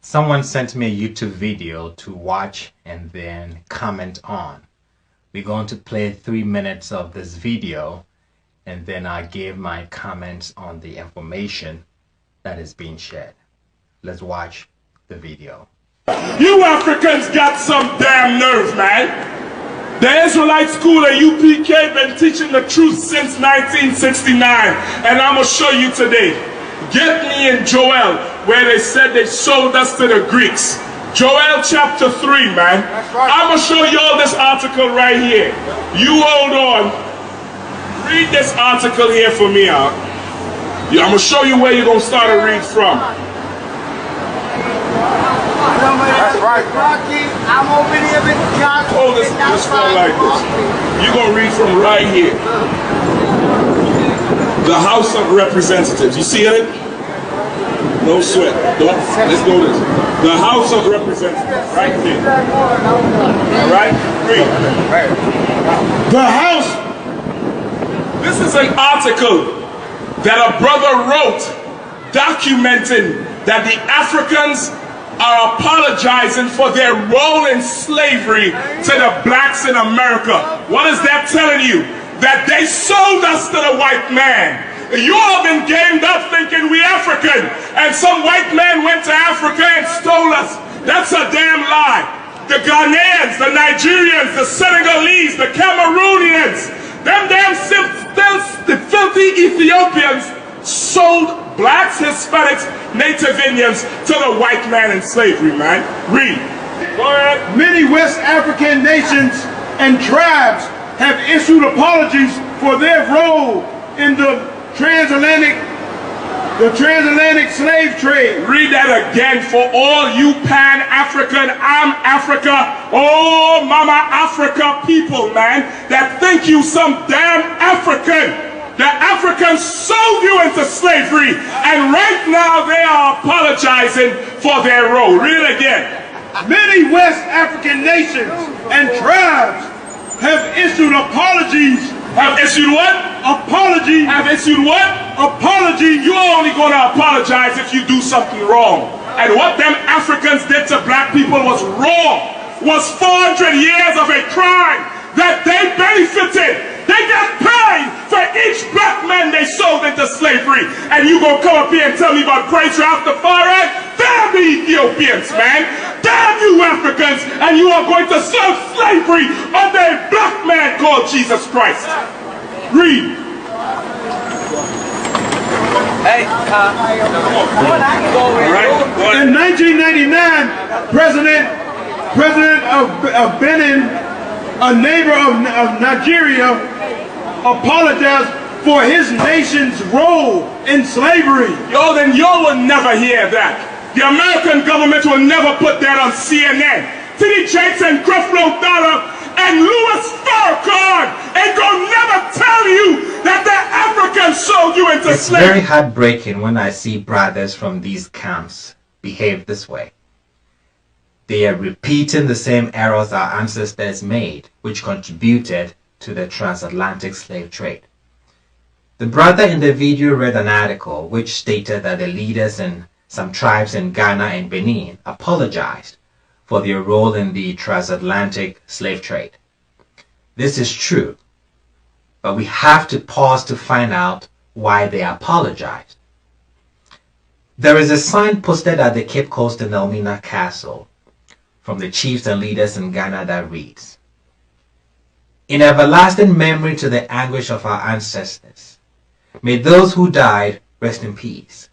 Someone sent me a YouTube video to watch and then comment on. We're going to play 3 minutes of this video and then I give my comments on the information that is being shared. Let's watch the video. You Africans got some damn nerve, man. The Israelite school at UPK been teaching the truth since 1969, and I'm going to show you today. Get me in Joel, where they said they sold us to the Greeks. Joel chapter 3, man. Right. I'm going to show you all this article right here. You hold on. Read this article here for me out. I'm going to show you where you're going to start to read from. That's right. I'm over here with John. Hold this one like this. You're going to read from right here. The House of Representatives. You see it? No sweat. Let's go this. The House of Representatives. Right there. All right? Read. The House. This is an article that a brother wrote documenting that the Africans are apologizing for their role in slavery to the blacks in America. What is that telling you? That they sold us to the white man. You all been gamed up thinking we African, and some white man went to Africa and stole us. That's a damn lie. The Ghanaians, the Nigerians, the Senegalese, the Cameroonians, them damn the filthy Ethiopians sold blacks, Hispanics, Native Indians to the white man in slavery, man. Read. Go ahead. Many West African nations and tribes have issued apologies for their role in the transatlantic slave trade. Read that again for all you Pan-African, I'm Africa, oh Mama Africa people, man, that think you some damn African. The Africans sold you into slavery, and right now they are apologizing for their role. Read it again. Many West African nations and tribes have issued apologies. Have issued what? Apologies. Have issued what? Apologies. You're only going to apologize if you do something wrong. And what them Africans did to black people was wrong. Was 400 years of a crime that they benefited. They got paid for each black man they sold into slavery. And you gonna come up here and tell me about praise Rastafari? Damn the Ethiopians, man. Damn you Africans. And you are going to serve slavery under a black man called Jesus Christ. Read. Hey, in 1999, President of Benin, a neighbor of Nigeria, apologized for his nation's role in slavery. Yo, then y'all will never hear that. The American government will never put that on CNN. T.D. Jakes and Creflo Dollar and Louis Farrakhan ain't gonna never tell you that the Africans sold you into slavery. It's very heartbreaking when I see brothers from these camps behave this way. They are repeating the same errors our ancestors made, which contributed to the transatlantic slave trade. The brother in the video read an article which stated that the leaders in some tribes in Ghana and Benin apologized for their role in the transatlantic slave trade. This is true, but we have to pause to find out why they apologized. There is a sign posted at the Cape Coast in Elmina Castle from the chiefs and leaders in Ghana that reads, "In everlasting memory to the anguish of our ancestors, may those who died rest in peace.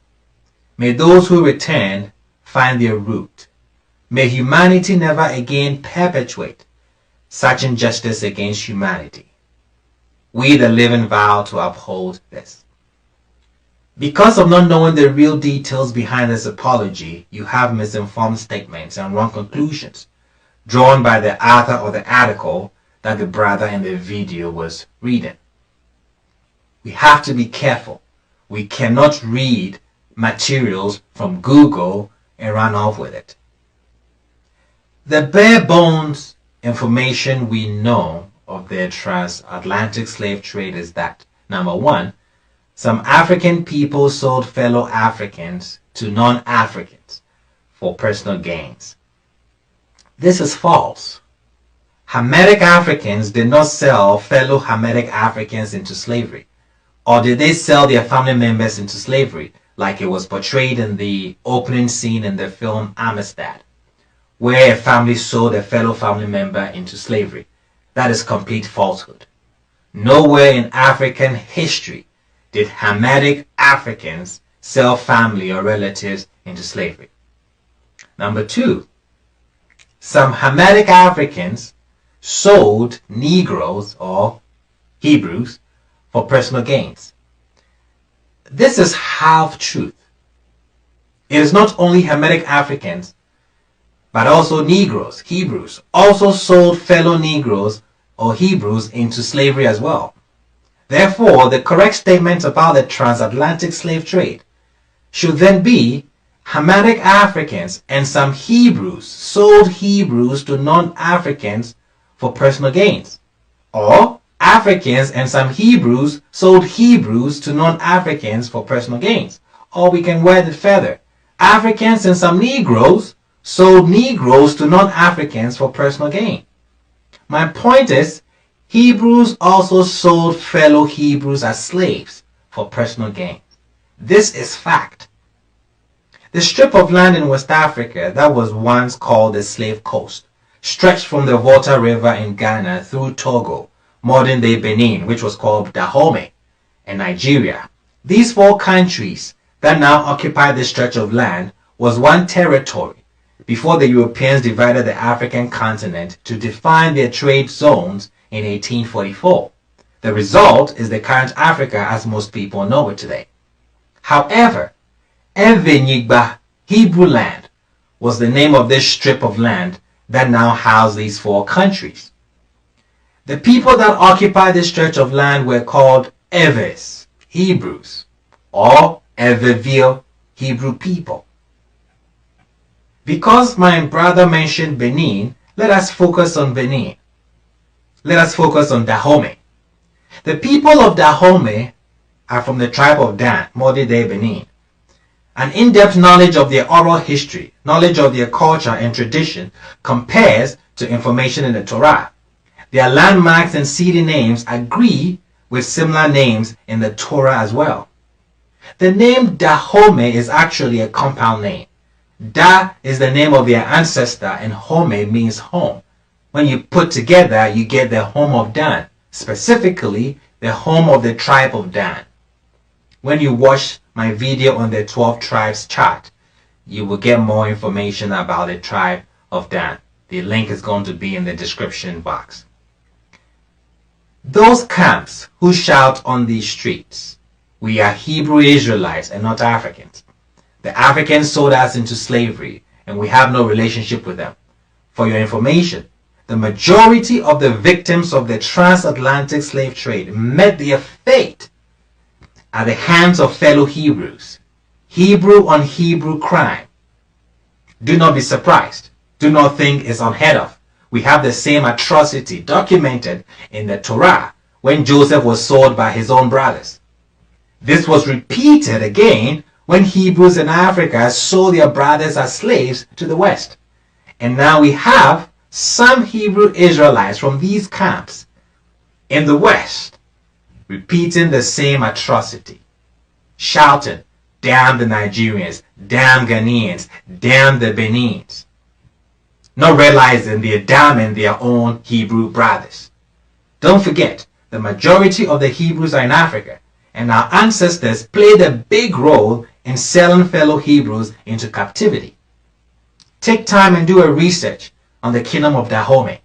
May those who return find their root. May humanity never again perpetuate such injustice against humanity. We the living vow to uphold this." Because of not knowing the real details behind this apology, you have misinformed statements and wrong conclusions drawn by the author of the article that the brother in the video was reading. We have to be careful. We cannot read materials from Google and run off with it. The bare bones information we know of the transatlantic slave trade is that, number one, some African people sold fellow Africans to non-Africans for personal gains. This is false. Hamitic Africans did not sell fellow Hamitic Africans into slavery. Or did they sell their family members into slavery, like it was portrayed in the opening scene in the film Amistad, where a family sold a fellow family member into slavery? That is complete falsehood. Nowhere in African history did Hamitic Africans sell family or relatives into slavery. Number 2, some Hamitic Africans sold Negroes or Hebrews for personal gains. This is half-truth. It is not only Hamitic Africans, but also Negroes, Hebrews, also sold fellow Negroes or Hebrews into slavery as well. Therefore, the correct statement about the transatlantic slave trade should then be Hamitic Africans and some Hebrews sold Hebrews to non-Africans for personal gains. Or Africans and some Hebrews sold Hebrews to non-Africans for personal gains. Or we can word it further. Africans and some Negroes sold Negroes to non-Africans for personal gain. My point is, Hebrews also sold fellow Hebrews as slaves for personal gain. This is fact. The strip of land in West Africa that was once called the Slave Coast stretched from the Volta River in Ghana through Togo, modern-day Benin, which was called Dahomey, and Nigeria. These 4 countries that now occupy this stretch of land was one territory before the Europeans divided the African continent to define their trade zones in 1844. The result is the current Africa as most people know it today. However, Evenyigba, Hebrew land, was the name of this strip of land that now housed these 4 countries. The people that occupied this stretch of land were called Eves, Hebrews, or Eveville, Hebrew people. Because my brother mentioned Benin, let us focus on Benin. Let us focus on Dahomey. The people of Dahomey are from the tribe of Dan, modern-day Benin. An in-depth knowledge of their oral history, knowledge of their culture and tradition compares to information in the Torah. Their landmarks and city names agree with similar names in the Torah as well. The name Dahomey is actually a compound name. Da is the name of their ancestor and Home means home. When you put together, you get the home of Dan, specifically the home of the tribe of Dan. When you watch my video on the 12 tribes chart, you will get more information about the tribe of Dan. The link is going to be in the description box. Those camps who shout on these streets, "We are Hebrew Israelites and not Africans. The Africans sold us into slavery and we have no relationship with them." For your information, the majority of the victims of the transatlantic slave trade met their fate at the hands of fellow Hebrews. Hebrew on Hebrew crime. Do not be surprised. Do not think it's unheard of. We have the same atrocity documented in the Torah when Joseph was sold by his own brothers. This was repeated again when Hebrews in Africa sold their brothers as slaves to the West. And now we have some Hebrew Israelites from these camps in the West repeating the same atrocity, shouting, "Damn the Nigerians, damn Ghanaians, damn the Benins," not realizing they're damning their own Hebrew brothers. Don't forget, the majority of the Hebrews are in Africa, and our ancestors played a big role in selling fellow Hebrews into captivity. Take time and do a research on the kingdom of Dahomey,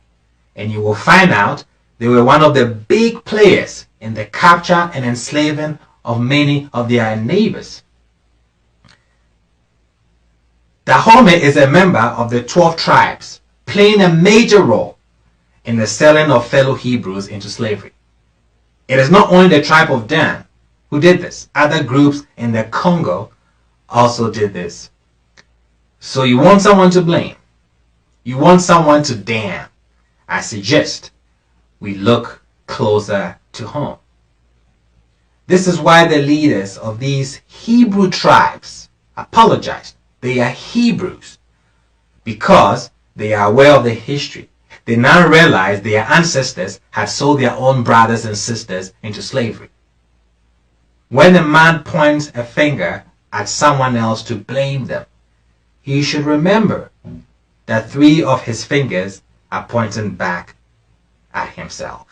and you will find out they were one of the big players in the capture and enslaving of many of their neighbors. Dahomey is a member of the 12 tribes, playing a major role in the selling of fellow Hebrews into slavery. It is not only the tribe of Dan who did this. Other groups in the Congo also did this. So you want someone to blame. You want someone to damn. I suggest we look closer to home. This is why the leaders of these Hebrew tribes apologized. They are Hebrews. because they are aware of the history. They now realize their ancestors had sold their own brothers and sisters into slavery. When a man points a finger at someone else to blame them, he should remember that 3 of his fingers are pointing back at himself.